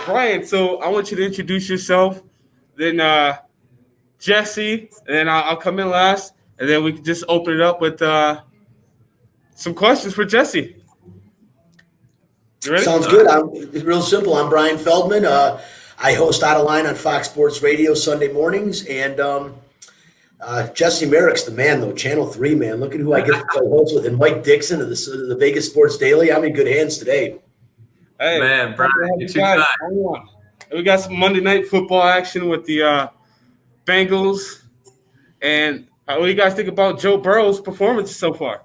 Bryan, so I want you to introduce yourself, then Jesse, and then I'll come in last, and then we can just open it up with some questions for Jesse. You ready? Sounds good. I'm real simple. I'm Bryan Feldman. I host Out of Line on Fox Sports Radio Sunday mornings, and Jesse Merrick's the man, though. Channel 3, man. Look at who I get to play host with, and Mike Dixon of the Vegas Sports Daily. I'm in good hands today. Hey, man, Bryan, you guys. We got some Monday Night Football action with the Bengals, and what do you guys think about Joe Burrow's performance so far?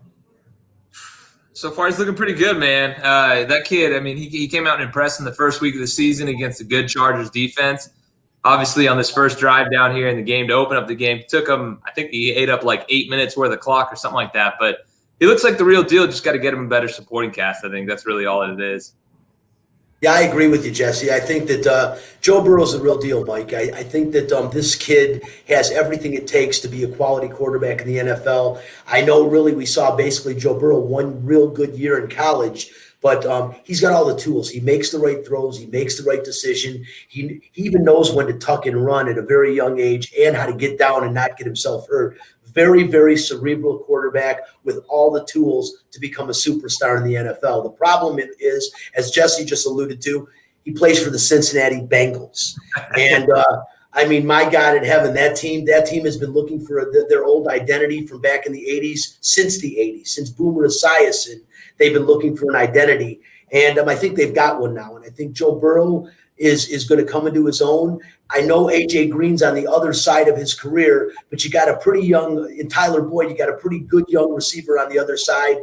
So far, he's looking pretty good, man. That kid, I mean, he came out and impressed in the first week of the season against a good Chargers defense. Obviously, on this first drive down here in the game to open up the game, took him, I think he ate up like 8 minutes worth of clock or something like that. But he looks like the real deal. Just got to get him a better supporting cast. I think that's really all it is. Yeah, I agree with you, Jesse. I think that Joe Burrow's the real deal, Mike. I think that this kid has everything it takes to be a quality quarterback in the NFL. I know really we saw basically Joe Burrow one real good year in college, but he's got all the tools. He makes the right throws. He makes the right decision. He even knows when to tuck and run at a very young age and how to get down and not get himself hurt. Very, very cerebral quarterback with all the tools to become a superstar in the NFL. The problem is, as Jesse just alluded to, he plays for the Cincinnati Bengals. And, I mean, my God in heaven, that team has been looking for their old identity from back in the 80s, since Boomer Esiason. They've been looking for an identity. And I think they've got one now. And I think Joe Burrow is going to come into his own. I know A.J. Green's on the other side of his career, but you got a pretty young – in Tyler Boyd, you got a pretty good young receiver on the other side.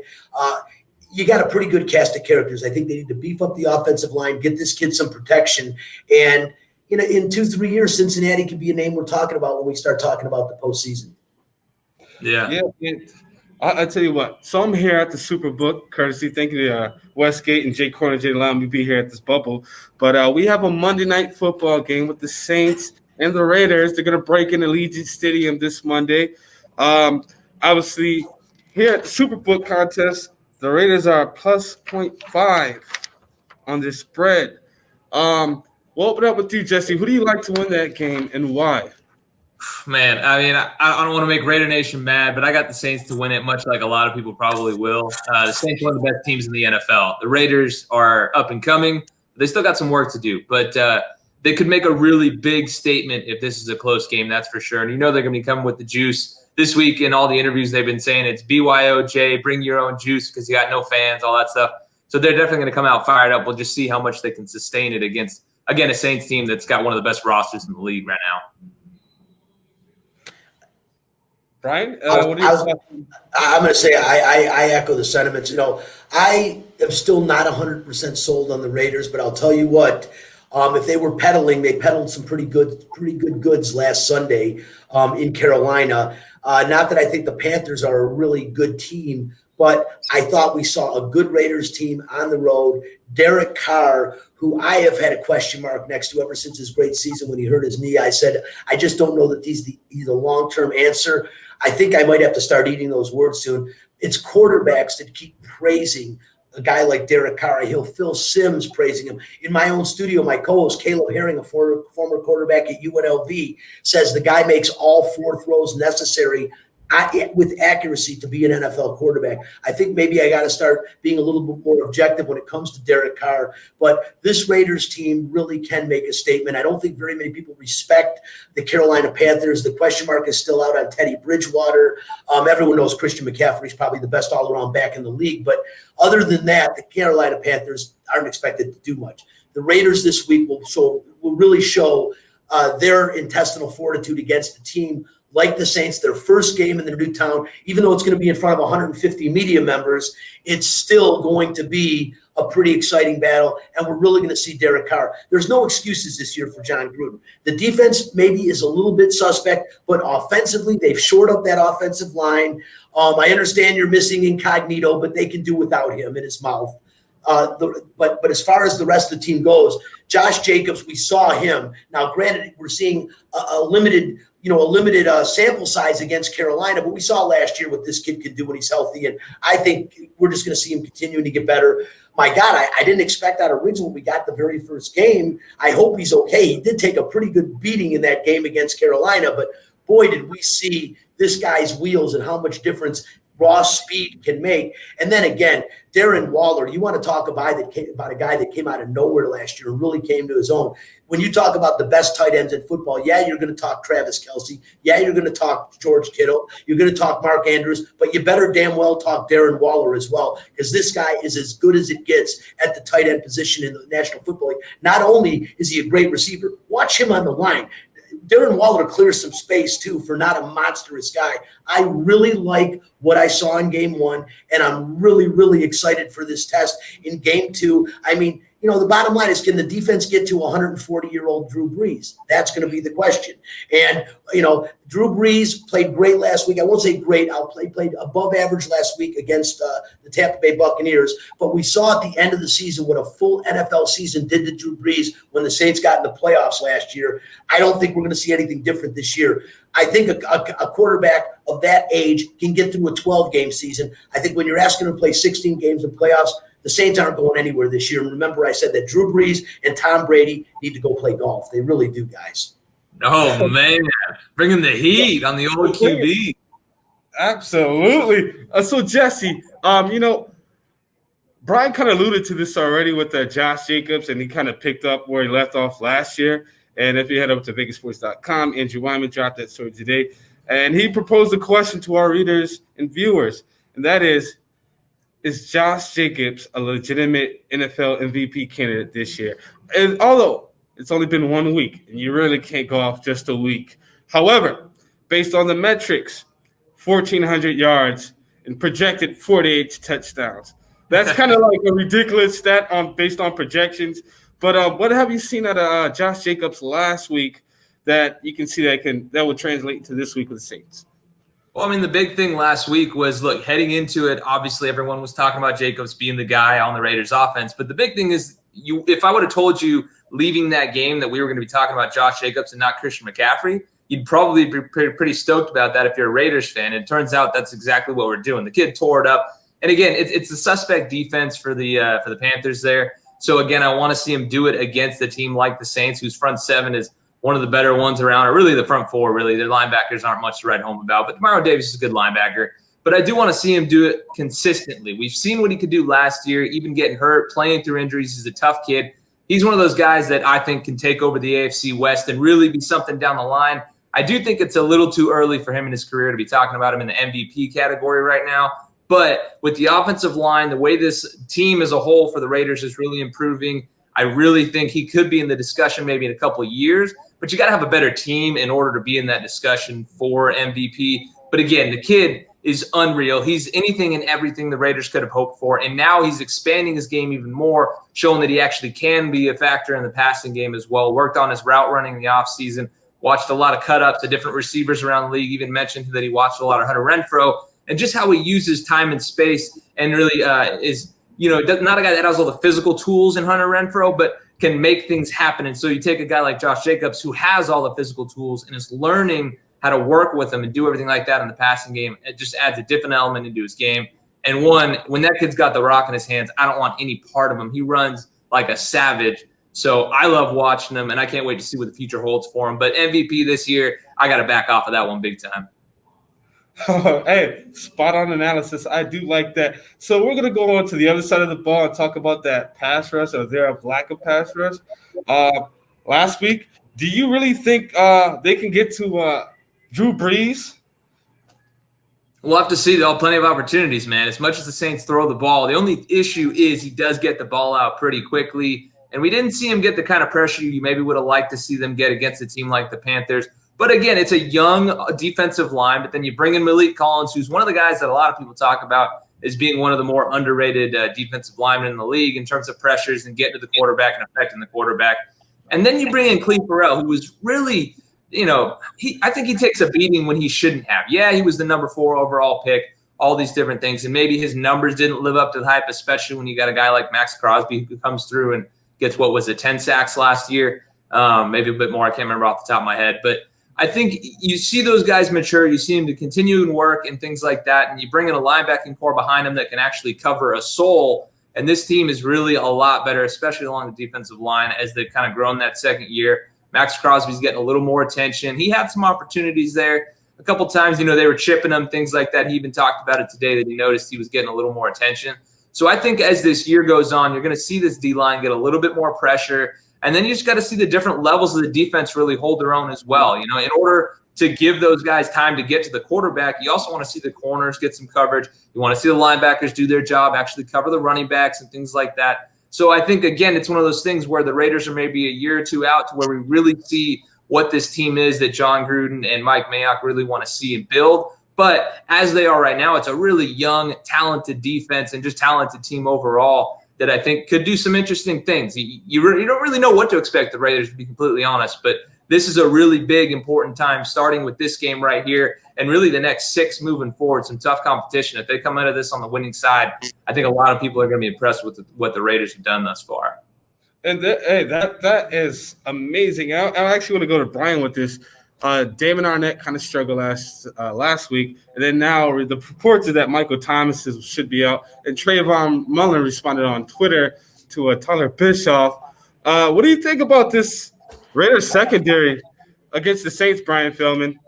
You got a pretty good cast of characters. I think they need to beef up the offensive line, get this kid some protection. And, in 2-3 years, Cincinnati could be a name we're talking about when we start talking about the postseason. Yeah. I tell you what. So I'm here at the Superbook, courtesy. Thank you to Westgate and Jay Corner Jay allowing me to be here at this bubble. But we have a Monday Night Football game with the Saints and the Raiders. They're going to break into Allegiant Stadium this Monday. Obviously, here at the Superbook contest, the Raiders are plus 0.5 on this spread. We'll open up with you, Jesse. Who do you like to win that game and why? Man, I mean, I don't want to make Raider Nation mad, but I got the Saints to win it, much like a lot of people probably will. The Saints are one of the best teams in the NFL. The Raiders are up and coming. They still got some work to do, but they could make a really big statement if this is a close game, that's for sure. And they're going to be coming with the juice. This week in all the interviews they've been saying it's BYOJ, bring your own juice because you got no fans, all that stuff. So they're definitely going to come out fired up. We'll just see how much they can sustain it against, again, a Saints team that's got one of the best rosters in the league right now. Bryan, I'm going to say I echo the sentiments. I am still not 100% sold on the Raiders, but I'll tell you what, if they were peddling, they peddled some pretty good goods last Sunday in Carolina. Not that I think the Panthers are a really good team, but I thought we saw a good Raiders team on the road. Derek Carr, who I have had a question mark next to ever since his great season when he hurt his knee. I said, I just don't know that he's the long-term answer. I think I might have to start eating those words soon. It's quarterbacks that keep praising a guy like Derek Carr. I hear Phil Simms praising him. In my own studio, my co-host, Caleb Herring, a former quarterback at UNLV, says the guy makes all 4 throws necessary with accuracy to be an NFL quarterback. I think maybe I got to start being a little bit more objective when it comes to Derek Carr. But this Raiders team really can make a statement. I don't think very many people respect the Carolina Panthers. The question mark is still out on Teddy Bridgewater. Everyone knows Christian McCaffrey is probably the best all-around back in the league. But other than that, the Carolina Panthers aren't expected to do much. The Raiders this week will really show their intestinal fortitude against the team like the Saints, their first game in their new town, even though it's going to be in front of 150 media members, it's still going to be a pretty exciting battle, and we're really going to see Derek Carr. There's no excuses this year for John Gruden. The defense maybe is a little bit suspect, but offensively, they've shored up that offensive line. I understand you're missing Incognito, but they can do without him in his mouth. But as far as the rest of the team goes, Josh Jacobs, we saw him. Now, granted, we're seeing a limited a limited sample size against Carolina, but we saw last year what this kid can do when he's healthy, and I think we're just going to see him continuing to get better. My God, I didn't expect out of Riggs when we got the very first game. I hope he's okay. He did take a pretty good beating in that game against Carolina, but boy, did we see this guy's wheels and how much difference raw speed can make. And then again, Darren Waller, you want to talk about a guy that came out of nowhere last year and really came to his own. When you talk about the best tight ends in football, yeah, you're going to talk Travis Kelce. Yeah, you're going to talk George Kittle. You're going to talk Mark Andrews, but you better damn well talk Darren Waller as well, because this guy is as good as it gets at the tight end position in the National Football League. Not only is he a great receiver, watch him on the line. Darren Waller clears some space, too, for not a monstrous guy. I really like what I saw in game one, and I'm really, really excited for this test in game two. I mean, the bottom line is, can the defense get to 140-year-old Drew Brees? That's going to be the question. And, Drew Brees played great last week. I won't say great. Played above average last week against the Tampa Bay Buccaneers. But we saw at the end of the season what a full NFL season did to Drew Brees when the Saints got in the playoffs last year. I don't think we're going to see anything different this year. I think a quarterback of that age can get through a 12-game season. I think when you're asking him to play 16 games in playoffs, the Saints aren't going anywhere this year. And remember, I said that Drew Brees and Tom Brady need to go play golf. They really do, guys. Oh, man. Bringing the heat on the old QB. Absolutely. So, Jesse, Brian kind of alluded to this already with Josh Jacobs, and he kind of picked up where he left off last year. And if you head over to VegasSports.com, Andrew Wyman dropped that story today. And he proposed a question to our readers and viewers, and that is Josh Jacobs a legitimate NFL MVP candidate this year? And although it's only been 1 week, and you really can't go off just a week. However, based on the metrics, 1,400 yards and projected 48 touchdowns. That's kind of like a ridiculous stat based on projections. But what have you seen out of Josh Jacobs last week that you can see that will translate to this week with the Saints? Well, I mean, the big thing last week was, look, heading into it, obviously everyone was talking about Jacobs being the guy on the Raiders offense. But the big thing is, if I would have told you leaving that game that we were going to be talking about Josh Jacobs and not Christian McCaffrey, you'd probably be pretty stoked about that if you're a Raiders fan. And it turns out that's exactly what we're doing. The kid tore it up. And again, it's a suspect defense for the Panthers there. So again, I want to see him do it against a team like the Saints, whose front seven is one of the better ones around, or really the front four, really. Their linebackers aren't much to write home about, but Demario Davis is a good linebacker. But I do want to see him do it consistently. We've seen what he could do last year, even getting hurt, playing through injuries. He's a tough kid. He's one of those guys that I think can take over the AFC West and really be something down the line. I do think it's a little too early for him in his career to be talking about him in the MVP category right now. But with the offensive line, the way this team as a whole for the Raiders is really improving, I really think he could be in the discussion maybe in a couple of years. But you got to have a better team in order to be in that discussion for MVP. But again, the kid is unreal. He's anything and everything the Raiders could have hoped for. And now he's expanding his game even more, showing that he actually can be a factor in the passing game as well. Worked on his route running in the offseason, watched a lot of cut-ups to different receivers around the league, even mentioned that he watched a lot of Hunter Renfrow, and just how he uses time and space and really is, not a guy that has all the physical tools in Hunter Renfrow, but can make things happen. And so you take a guy like Josh Jacobs, who has all the physical tools and is learning how to work with him and do everything like that in the passing game. It just adds a different element into his game. And when that kid's got the rock in his hands, I don't want any part of him. He runs like a savage. So I love watching him, and I can't wait to see what the future holds for him. But MVP this year, I got to back off of that one big time. Hey, spot on analysis. I do like that. So we're going to go on to the other side of the ball and talk about that pass rush, or their lack of pass rush. Last week, do you really think they can get to Drew Brees? We'll have to see. They'll have plenty of opportunities, man. As much as the Saints throw the ball, the only issue is he does get the ball out pretty quickly. And we didn't see him get the kind of pressure you maybe would have liked to see them get against a team like the Panthers. But again, it's a young defensive line. But then you bring in Malik Collins, who's one of the guys that a lot of people talk about as being one of the more underrated defensive linemen in the league in terms of pressures and getting to the quarterback and affecting the quarterback. And then you bring in Cleve Farrell, who was really, I think he takes a beating when he shouldn't have. Yeah, he was the number 4 overall pick, all these different things. And maybe his numbers didn't live up to the hype, especially when you got a guy like Max Crosby who comes through and gets, 10 sacks last year, maybe a bit more. I can't remember off the top of my head. But I think you see those guys mature. You see them to continue and work and things like that. And you bring in a linebacking core behind them that can actually cover a soul. And this team is really a lot better, especially along the defensive line as they've kind of grown that second year. Max Crosby's getting a little more attention. He had some opportunities there. A couple times, they were chipping him, things like that. He even talked about it today that he noticed he was getting a little more attention. So I think as this year goes on, you're going to see this D-line get a little bit more pressure. And then you just got to see the different levels of the defense really hold their own as well. In order to give those guys time to get to the quarterback, you also want to see the corners get some coverage. You want to see the linebackers do their job, actually cover the running backs and things like that. So I think, again, it's one of those things where the Raiders are maybe a year or two out to where we really see what this team is that John Gruden and Mike Mayock really want to see and build. But as they are right now, it's a really young, talented defense and just talented team overall that I think could do some interesting things. You don't really know what to expect the Raiders, to be completely honest, but this is a really big, important time, starting with this game right here and really the next 6 moving forward. Some tough competition. If they come out of this on the winning side, I think a lot of people are going to be impressed with what the Raiders have done thus far. And that is amazing. I actually want to go to Bryan with this. Damon Arnett kind of struggled last week, and then now the reports are that Michael Thomas should be out. And Trayvon Mullen responded on Twitter to Tyler Bischoff. What do you think about this Raiders secondary against the Saints, Bryan Feldman?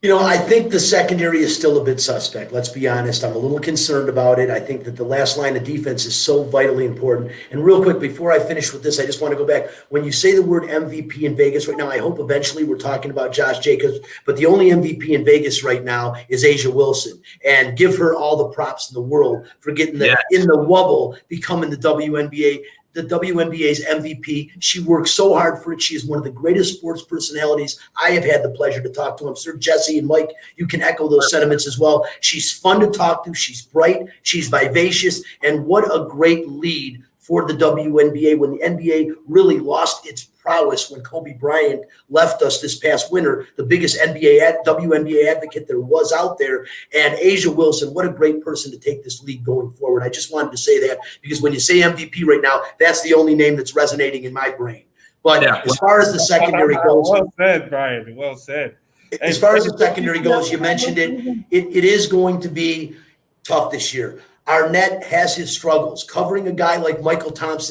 I think the secondary is still a bit suspect. Let's be honest. I'm a little concerned about it. I think that the last line of defense is so vitally important. And real quick, before I finish with this, I just want to go back. When you say the word MVP in Vegas right now, I hope eventually we're talking about Josh Jacobs. But the only MVP in Vegas right now is A'ja Wilson. And give her all the props in the world for getting in the wubble, becoming the WNBA's MVP. She works so hard for it. She is one of the greatest sports personalities I have had the pleasure to talk to. I'm sure Jesse and Mike, you can echo those sentiments as well. She's fun to talk to. She's bright. She's vivacious. And what a great lead for the WNBA when the NBA really lost its prowess when Kobe Bryant left us this past winter, the biggest WNBA advocate there was out there. And A'ja Wilson, what a great person to take this league going forward. I just wanted to say that because when you say MVP right now, that's the only name that's resonating in my brain. But as far as the secondary goes. Well said, Bryan. Well said. As far as the secondary goes, you mentioned it is going to be tough this year. Arnett has his struggles. Covering a guy like Michael Thomas,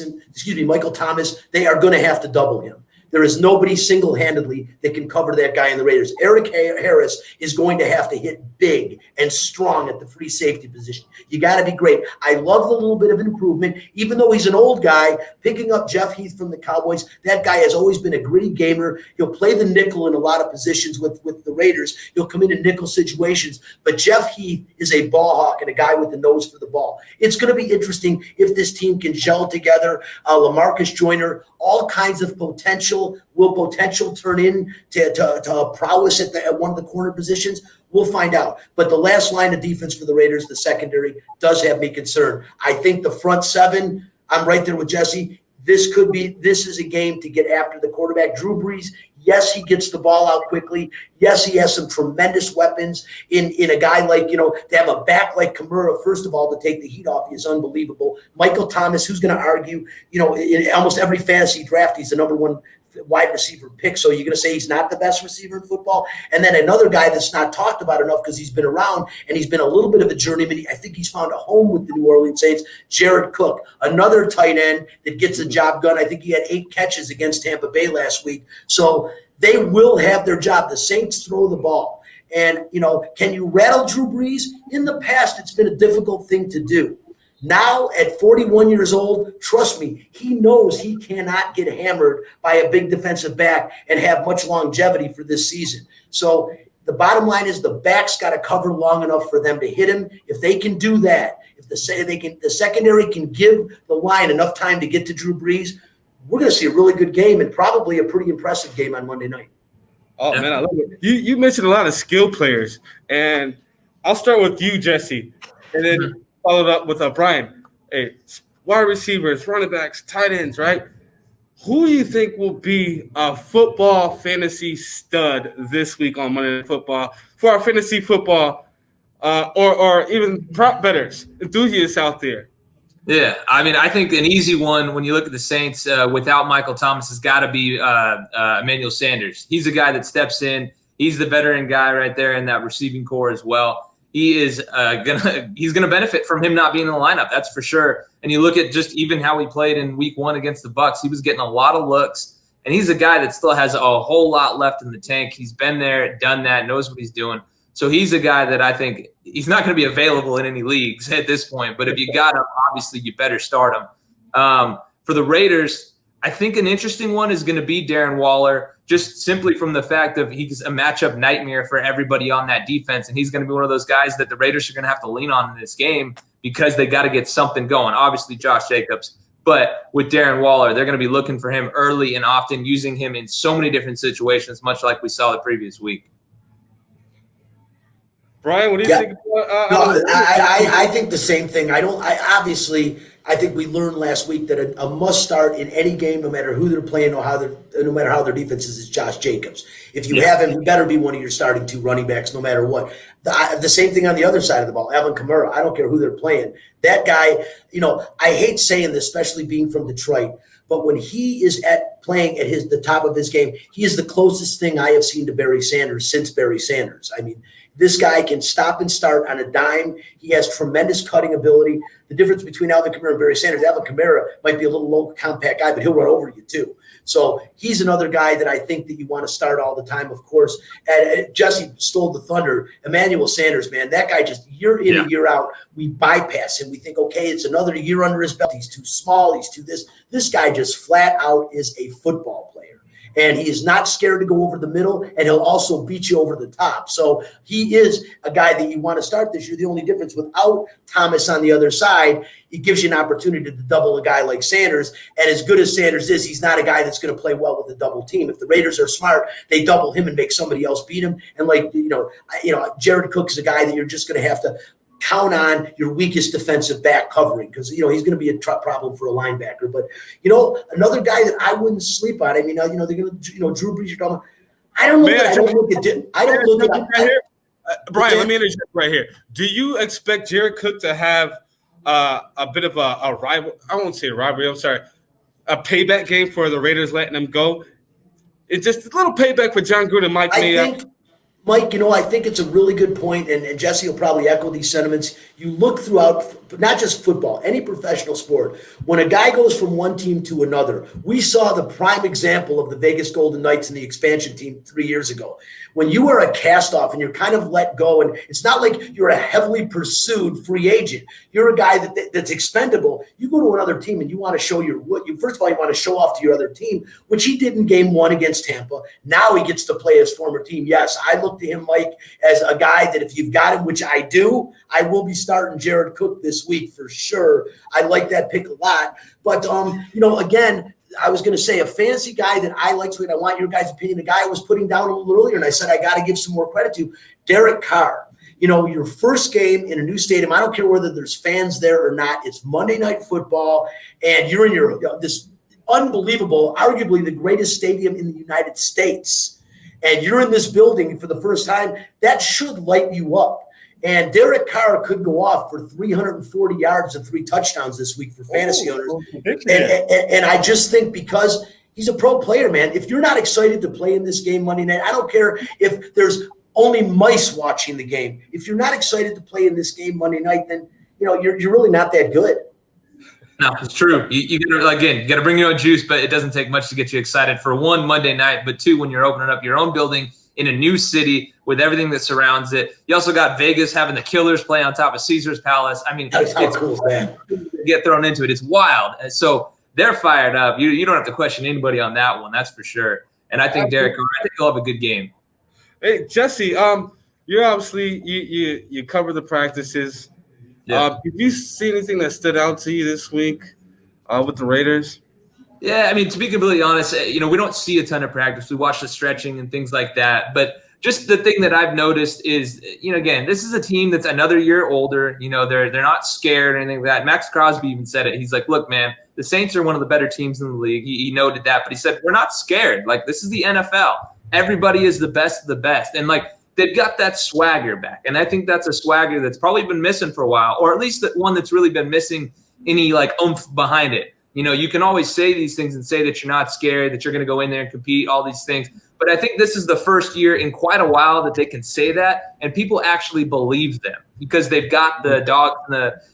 they are going to have to double him. There is nobody single-handedly that can cover that guy in the Raiders. Eric Harris is going to have to hit big and strong at the free safety position. You got to be great. I love the little bit of improvement. Even though he's an old guy, picking up Jeff Heath from the Cowboys, that guy has always been a gritty gamer. He'll play the nickel in a lot of positions with the Raiders. He'll come in nickel situations. But Jeff Heath is a ball hawk and a guy with the nose for the ball. It's going to be interesting if this team can gel together. LaMarcus Joyner, all kinds of potential. Will potential turn in to prowess at one of the corner positions? We'll find out. But the last line of defense for the Raiders, the secondary, does have me concerned. I think the front seven, I'm right there with Jesse. This is a game to get after the quarterback. Drew Brees, yes, he gets the ball out quickly. Yes, he has some tremendous weapons in a guy like, to have a back like Kamara, first of all, to take the heat off is unbelievable. Michael Thomas, who's going to argue, in almost every fantasy draft, he's the number one wide receiver pick. So you're going to say he's not the best receiver in football? And then another guy that's not talked about enough because he's been around and he's been a little bit of a journeyman. I think he's found a home with the New Orleans Saints. Jared Cook, another tight end that gets the job done. I think he had 8 catches against Tampa Bay last week. So they will have their job. The Saints throw the ball. And, can you rattle Drew Brees? In the past, it's been a difficult thing to do. Now, at 41 years old, trust me, he knows he cannot get hammered by a big defensive back and have much longevity for this season. So the bottom line is the back's got to cover long enough for them to hit him. If they can do that, if the secondary can give the line enough time to get to Drew Brees, we're going to see a really good game and probably a pretty impressive game on Monday night. Oh, man, I love it. You mentioned a lot of skill players, and I'll start with you, Jesse, and then followed up with Bryan. Hey, wide receivers, running backs, tight ends, right? Who do you think will be a football fantasy stud this week on Monday Night Football for our fantasy football or even prop bettors, enthusiasts out there? Yeah, I mean, I think an easy one when you look at the Saints without Michael Thomas has got to be Emmanuel Sanders. He's a guy that steps in. He's the veteran guy right there in that receiving core as well. He's gonna benefit from him not being in the lineup. That's for sure. And you look at just even how he played in Week 1 against the Bucs. He was getting a lot of looks, and he's a guy that still has a whole lot left in the tank. He's been there, done that, knows what he's doing. So he's a guy that I think he's not going to be available in any leagues at this point. But if you got him, obviously you better start him. For the Raiders, I think an interesting one is going to be Darren Waller, just simply from the fact of he's a matchup nightmare for everybody on that defense. And he's going to be one of those guys that the Raiders are going to have to lean on in this game because they got to get something going. Obviously, Josh Jacobs. But with Darren Waller, they're going to be looking for him early and often, using him in so many different situations, much like we saw the previous week. Brian, what do you think? I think the same thing. I think we learned last week that a must start in any game, no matter who they're playing or no matter how their defense is Josh Jacobs. If you have him, he better be one of your starting 2 running backs, no matter what. The same thing on the other side of the ball. Alvin Kamara, I don't care who they're playing. That guy, I hate saying this, especially being from Detroit, but when he is playing at the top of his game, he is the closest thing I have seen to Barry Sanders since Barry Sanders. I mean, this guy can stop and start on a dime. He has tremendous cutting ability. The difference between Alvin Kamara and Barry Sanders, Alvin Kamara might be a little low compact guy, but he'll run over you too. So he's another guy that I think that you want to start all the time, of course. And Jesse stole the thunder. Emmanuel Sanders, man, that guy just year in and year out, we bypass him. We think, okay, it's another year under his belt. He's too small. He's too this. This guy just flat out is a football player. And he is not scared to go over the middle, and he'll also beat you over the top. So he is a guy that you want to start this year. The only difference without Thomas on the other side, it gives you an opportunity to double a guy like Sanders. And as good as Sanders is, he's not a guy that's going to play well with a double team. If the Raiders are smart, they double him and make somebody else beat him. And Jared Cook is a guy that you're just going to have to count on your weakest defensive back covering because, he's going to be a problem for a linebacker. But, another guy that I wouldn't sleep on, I mean, they're going to, Drew Brees, I don't look at Brian, let me interject right here. Do you expect Jared Cook to have a bit of a rival? I won't say a rivalry. I'm sorry. A payback game for the Raiders letting them go? It's just a little payback for John Gruden, Mike. Mike, I think it's a really good point, and Jesse will probably echo these sentiments. You look throughout, not just football, any professional sport, when a guy goes from one team to another, we saw the prime example of the Vegas Golden Knights and the expansion team 3 years ago. When you are a cast-off and you're kind of let go, and it's not like you're a heavily pursued free agent. You're a guy that's expendable. You go to another team and you want to show first of all, you want to show off to your other team, which he did in Game 1 against Tampa. Now he gets to play his former team. Yes, I look to him, Mike, as a guy that if you've got him, which I do, I will be starting Jared Cook this week for sure. I like that pick a lot. But, again, I was going to say a fantasy guy that I like, and I want your guys' opinion. The guy I was putting down a little earlier, and I said I got to give some more credit to, Derek Carr. Your first game in a new stadium, I don't care whether there's fans there or not. It's Monday Night Football, and you're in this unbelievable, arguably the greatest stadium in the United States, and you're in this building for the first time. That should light you up. And Derek Carr could go off for 340 yards and 3 touchdowns this week for fantasy owners. And I just think because he's a pro player, man, if you're not excited to play in this game Monday night, I don't care if there's only mice watching the game. If you're not excited to play in this game Monday night, then, you're really not that good. No, it's true. You got to bring your own juice, but it doesn't take much to get you excited for one, Monday night, but two, when you're opening up your own building in a new city with everything that surrounds it. You also got Vegas having the Killers play on top of Caesar's Palace. I mean, it's cool, man. Get thrown into it. It's wild. And so they're fired up. You don't have to question anybody on that one. That's for sure. And I think Derek Carr, I think he'll have a good game. Hey, Jesse, you're obviously you cover the practices. Yeah. Did you see anything that stood out to you this week with the Raiders? Yeah, I mean, to be completely honest, we don't see a ton of practice. We watch the stretching and things like that. But just the thing that I've noticed is, again, this is a team that's another year older. They're not scared or anything like that. Max Crosby even said it. He's like, look, man, the Saints are one of the better teams in the league. He noted that. But he said, we're not scared. Like, this is the NFL. Everybody is the best of the best. And, they've got that swagger back. And I think that's a swagger that's probably been missing for a while, or at least the one that's really been missing any like oomph behind it. You know, you can always say these things and say that you're not scared, that you're going to go in there and compete, all these things. But I think this is the first year in quite a while that they can say that, and people actually believe them because they've got the dogs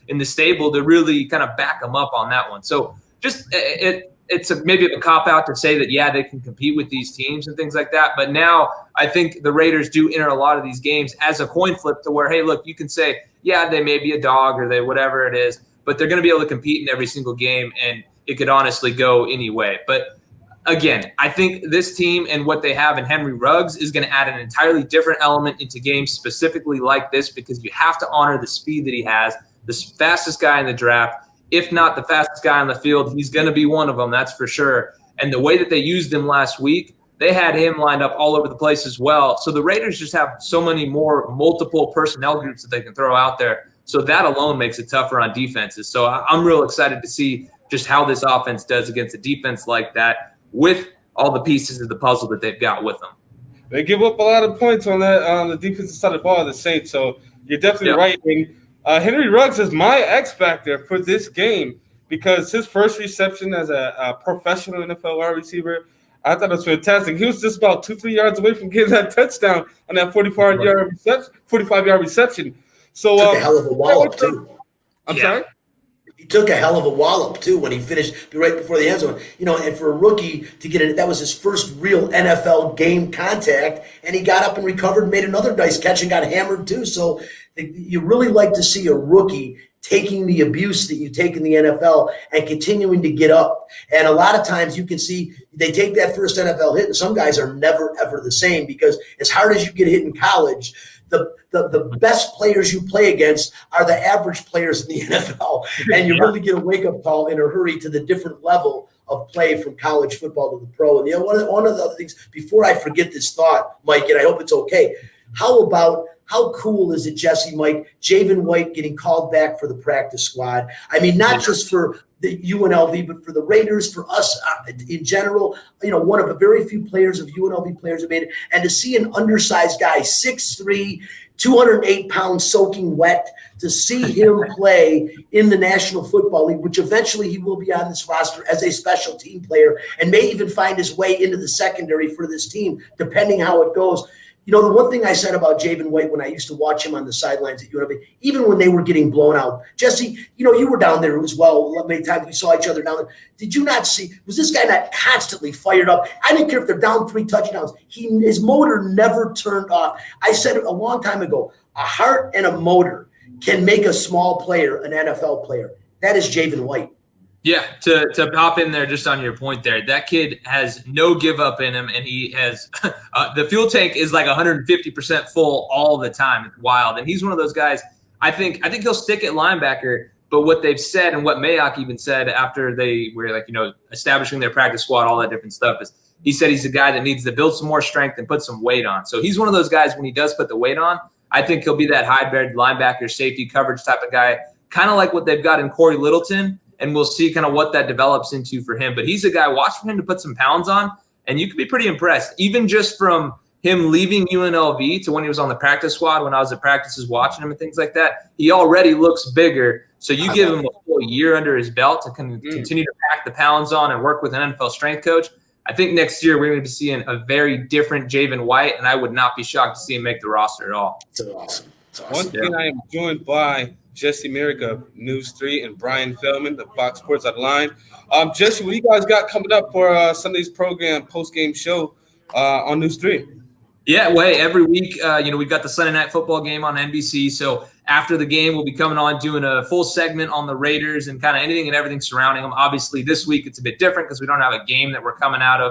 in the stable to really kind of back them up on that one. So just it's maybe a cop-out to say that, yeah, they can compete with these teams and things like that. But now I think the Raiders do enter a lot of these games as a coin flip to where, hey, look, you can say, yeah, they may be a dog or they whatever it is, but they're going to be able to compete in every single game, and it could honestly go any way. But again, I think this team and what they have in Henry Ruggs is going to add an entirely different element into games specifically like this, because you have to honor the speed that he has, the fastest guy in the draft. If not the fastest guy on the field, he's going to be one of them, that's for sure. And the way that they used him last week, they had him lined up all over the place as well. So the Raiders just have so many more multiple personnel groups that they can throw out there. So that alone makes it tougher on defenses. So I'm real excited to see just how this offense does against a defense like that with all the pieces of the puzzle that they've got with them. They give up a lot of points on that on the defensive side of the ball, the Saints. So you're definitely right. And Henry Ruggs is my X factor for this game because his first reception as a professional NFL wide receiver, I thought it was fantastic. He was just about 2-3 yards away from getting that touchdown on that 45-yard reception. So took a hell of a wallop too. I'm sorry? He took a hell of a wallop too when he finished right before the end zone. You know, and for a rookie to get it, that was his first real NFL game contact, and he got up and recovered, made another nice catch, and got hammered too. So you really like to see a rookie taking the abuse that you take in the NFL and continuing to get up. And a lot of times you can see they take that first NFL hit, and some guys are never, ever the same because as hard as you get hit in college, the best players you play against are the average players in the NFL. And you really get a wake-up call in a hurry to the different level of play from college football to the pro. And one of the other things, before I forget this thought, Mike, and I hope it's okay, how cool is it, Jesse, Mike, Javen White getting called back for the practice squad? I mean, not just for the UNLV, but for the Raiders, for us in general. You know, one of the very few players of UNLV players who made it. And to see an undersized guy, 6'3", 208 pounds soaking wet, to see him play in the National Football League, which eventually he will be on this roster as a special team player and may even find his way into the secondary for this team, depending how it goes. You know, the one thing I said about Javen White when I used to watch him on the sidelines at UNLV, even when they were getting blown out, Jesse, you know, you were down there as well. Many times we saw each other down there. Did you not see, was this guy not constantly fired up? I didn't care if they're down 3 touchdowns. His motor never turned off. I said it a long time ago, a heart and a motor can make a small player an NFL player. That is Javen White. Yeah, to pop in there just on your point there, that kid has no give up in him, and he has the fuel tank is like 150% full all the time. It's wild, and he's one of those guys. I think he'll stick at linebacker. But what they've said and what Mayock even said after they were establishing their practice squad, all that different stuff is he said he's a guy that needs to build some more strength and put some weight on. So he's one of those guys when he does put the weight on, I think he'll be that hybrid linebacker, safety coverage type of guy, kind of like what they've got in Corey Littleton. And we'll see kind of what that develops into for him. But he's a guy, watch for him to put some pounds on, and you can be pretty impressed. Even just from him leaving UNLV to when he was on the practice squad, when I was at practices watching him and things like that, he already looks bigger. So you give him a full year under his belt to continue to pack the pounds on and work with an NFL strength coach. I think next year we're going to be seeing a very different Javen White, and I would not be shocked to see him make the roster at all. It's awesome. One thing I am joined by Jesse Merrick of News 3 and Bryan Feldman of Fox Sports Online. Jesse, what do you guys got coming up for Sunday's program post-game show on News 3? Yeah, well, hey, every week, we've got the Sunday Night Football game on NBC. So after the game, we'll be coming on doing a full segment on the Raiders and kind of anything and everything surrounding them. Obviously, this week it's a bit different because we don't have a game that we're coming out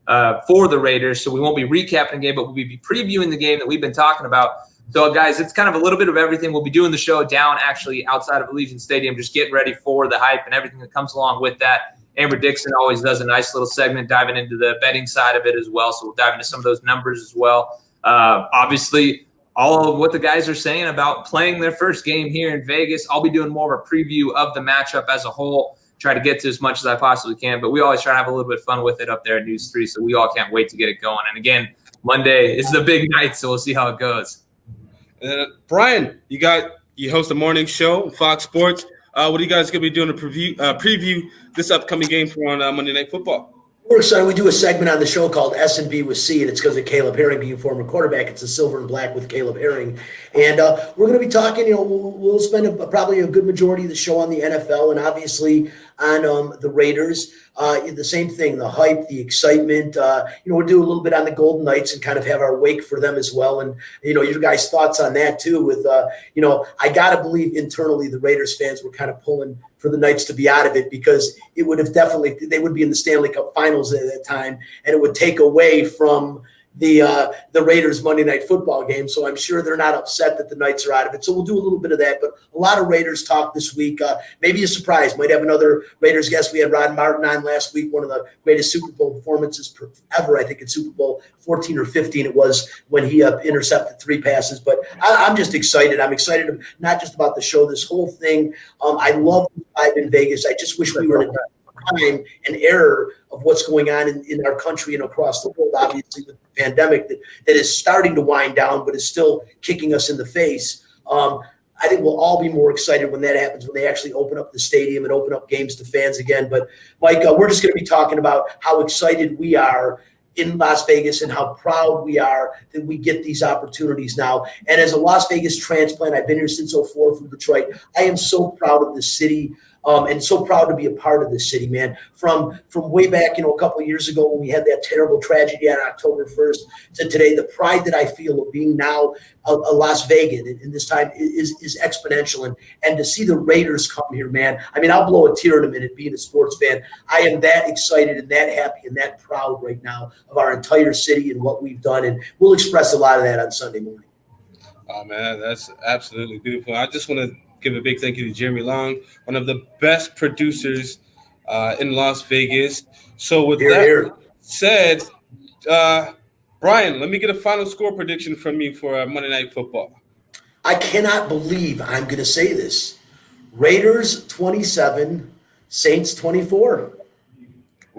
of for the Raiders. So we won't be recapping the game, but we'll be previewing the game that we've been talking about. So, guys, it's kind of a little bit of everything. We'll be doing the show down actually outside of Allegiant Stadium, just getting ready for the hype and everything that comes along with that. Amber Dixon always does a nice little segment diving into the betting side of it as well. So we'll dive into some of those numbers as well. Obviously, all of what the guys are saying about playing their first game here in Vegas. I'll be doing more of a preview of the matchup as a whole, try to get to as much as I possibly can. But we always try to have a little bit of fun with it up there at News 3. So we all can't wait to get it going. And, again, Monday is the big night, so we'll see how it goes. Brian, you host a morning show, Fox Sports. What are you guys going to be doing to preview this upcoming game for on Monday Night Football? We're excited. We do a segment on the show called S&B with C, and it's because of Caleb Herring being former quarterback. It's a silver and black with Caleb Herring. And we're going to be talking, we'll spend probably a good majority of the show on the NFL and obviously on the Raiders. The same thing, the hype, the excitement. We'll do a little bit on the Golden Knights and kind of have our wake for them as well. And, your guys' thoughts on that too with, I got to believe internally the Raiders fans were kind of pulling for the Knights to be out of it because it would have they would be in the Stanley Cup Finals at that time, and it would take away from the Raiders Monday Night Football game. So I'm sure they're not upset that the Knights are out of it. So we'll do a little bit of that, but a lot of Raiders talk this week. Maybe a surprise. Might have another Raiders guest. We had Rod Martin on last week, one of the greatest Super Bowl performances ever, I think, in Super Bowl 14 or 15 it was when he intercepted 3 passes. But I'm just excited. I'm excited not just about the show, this whole thing. I love the vibe in Vegas. I just wish we were in a time and error of what's going on in our country and across the world, obviously with the pandemic that is starting to wind down, but is still kicking us in the face. I think we'll all be more excited when that happens, when they actually open up the stadium and open up games to fans again. But Mike, we're just going to be talking about how excited we are in Las Vegas and how proud we are that we get these opportunities now. And as a Las Vegas transplant, I've been here since 2004 from Detroit. I am so proud of the city. And so proud to be a part of this city, man. From way back, a couple of years ago when we had that terrible tragedy on October 1st to today, the pride that I feel of being now a Las Vegan in this time is exponential. And to see the Raiders come here, man, I mean, I'll blow a tear in a minute being a sports fan. I am that excited and that happy and that proud right now of our entire city and what we've done. And we'll express a lot of that on Sunday morning. Oh, man, that's absolutely beautiful. I just want to give a big thank you to Jeremy Long, one of the best producers in Las Vegas. So with that said, Bryan, let me get a final score prediction from you for Monday Night Football. I cannot believe I'm going to say this. Raiders 27, Saints 24.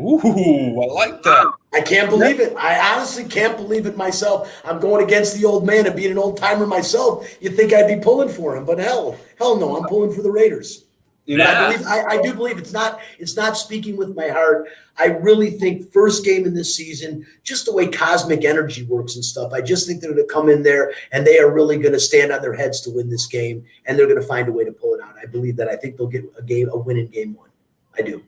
Ooh, I like that. I can't believe it. I honestly can't believe it myself. I'm going against the old man and being an old timer myself. You'd think I'd be pulling for him, but hell no, I'm pulling for the Raiders. I do believe it's not speaking with my heart. I really think first game in this season, just the way cosmic energy works and stuff, I just think they're going to come in there and they are really going to stand on their heads to win this game, and they're going to find a way to pull it out. I believe that. I think they'll get a win in game 1. I do.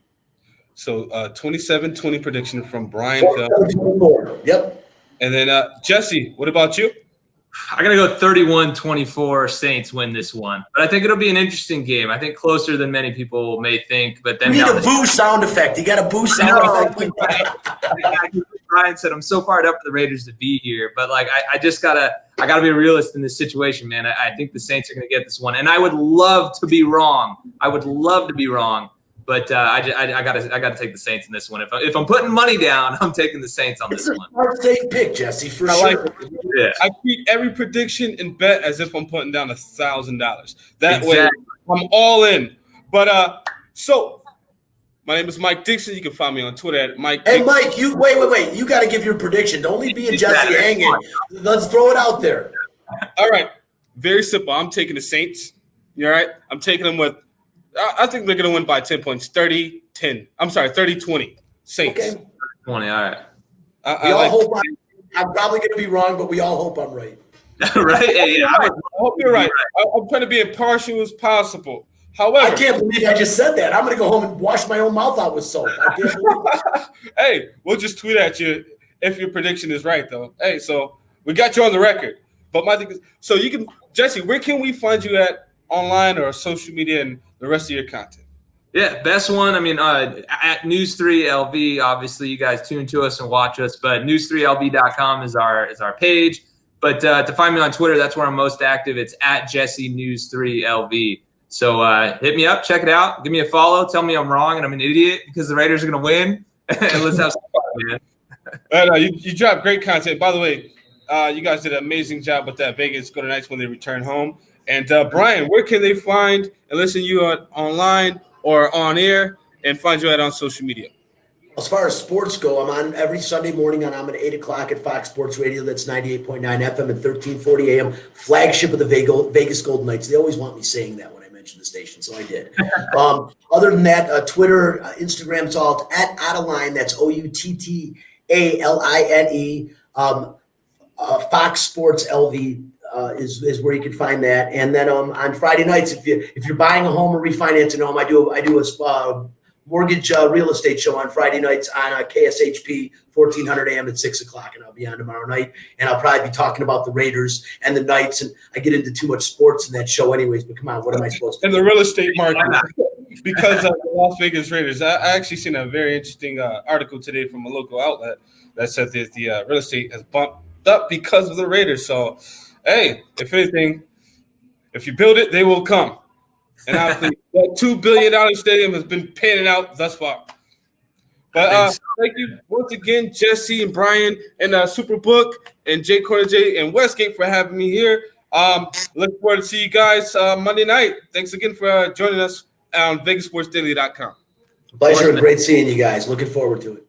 So 27-20 prediction from Bryan Feldman. Yep. And then Jesse, what about you? I got to go 31-24 Saints win this one. But I think it'll be an interesting game. I think closer than many people may think. But then you need a boo sound effect. You got a boo sound effect. Bryan said I'm so fired up for the Raiders to be here. But I just gotta be a realist in this situation, man. I think the Saints are gonna get this one. And I would love to be wrong. But I gotta take the Saints in this one. If I'm putting money down, I'm taking the Saints on this one. It's a safe pick, Jesse, for sure. Yeah. I treat every prediction and bet as if I'm putting down $1,000. That way, I'm all in. But so my name is Mike Dixon. You can find me on Twitter at Mike. Hey, Dixon. Mike, you wait. You got to give your prediction. Don't leave me and Jesse hanging. Let's throw it out there. All right, very simple. I'm taking the Saints. You all right? I'm taking them with. I think they're going to win by 10 points, 30-10. I'm sorry, 30-20. Saints. Okay. 20, all right. I'm probably going to be wrong, but we all hope I'm right. Right? Yeah, I hope you're right. I'm trying to be impartial as possible. However, I can't believe I just said that. I'm going to go home and wash my own mouth out with soap. I can't believe it. Hey, we'll just tweet at you if your prediction is right, though. Hey, so we got you on the record. But my thing is, so you can, Jesse, where can we find you at online or social media and the rest of your content? Yeah, best one. I mean, at News3LV. Obviously, you guys tune to us and watch us, but news3lv.com is our page. But to find me on Twitter, that's where I'm most active. It's at Jesse News3LV. So hit me up, check it out, give me a follow, tell me I'm wrong and I'm an idiot because the Raiders are going to win, and let's have some fun, man. You dropped great content. By the way, you guys did an amazing job with that Vegas Golden Knights when they return home. And Bryan, where can they find and listen to you online or on air and find you on social media? As far as sports go, I'm on every Sunday morning I'm at 8 o'clock at Fox Sports Radio. That's 98.9 FM and 1340 AM, flagship of the Vegas Golden Knights. They always want me saying that when I mention mention the station, so I did. Other than that, Twitter, Instagram, it's all at Outaline. That's OUTTALINE. Fox Sports LV is where you can find that. And then on Friday nights, if you're buying a home or refinancing a home, I do a mortgage real estate show on Friday nights on KSHP 1400 AM at 6 o'clock, and I'll be on tomorrow night. And I'll probably be talking about the Raiders and the Knights, and I get into too much sports in that show anyways, but come on, what am I supposed to do? And the real estate market because of the Las Vegas Raiders. I actually seen a very interesting article today from a local outlet that said that the real estate has bumped up because of the Raiders. So, hey, if anything, if you build it, they will come. And obviously, that $2 billion stadium has been panning out thus far. But thank you once again, Jesse and Bryan and Superbook and Jay Cornegay and Westgate for having me here. Look forward to see you guys Monday night. Thanks again for joining us on VegasSportsDaily.com. Pleasure and great seeing you guys. Looking forward to it.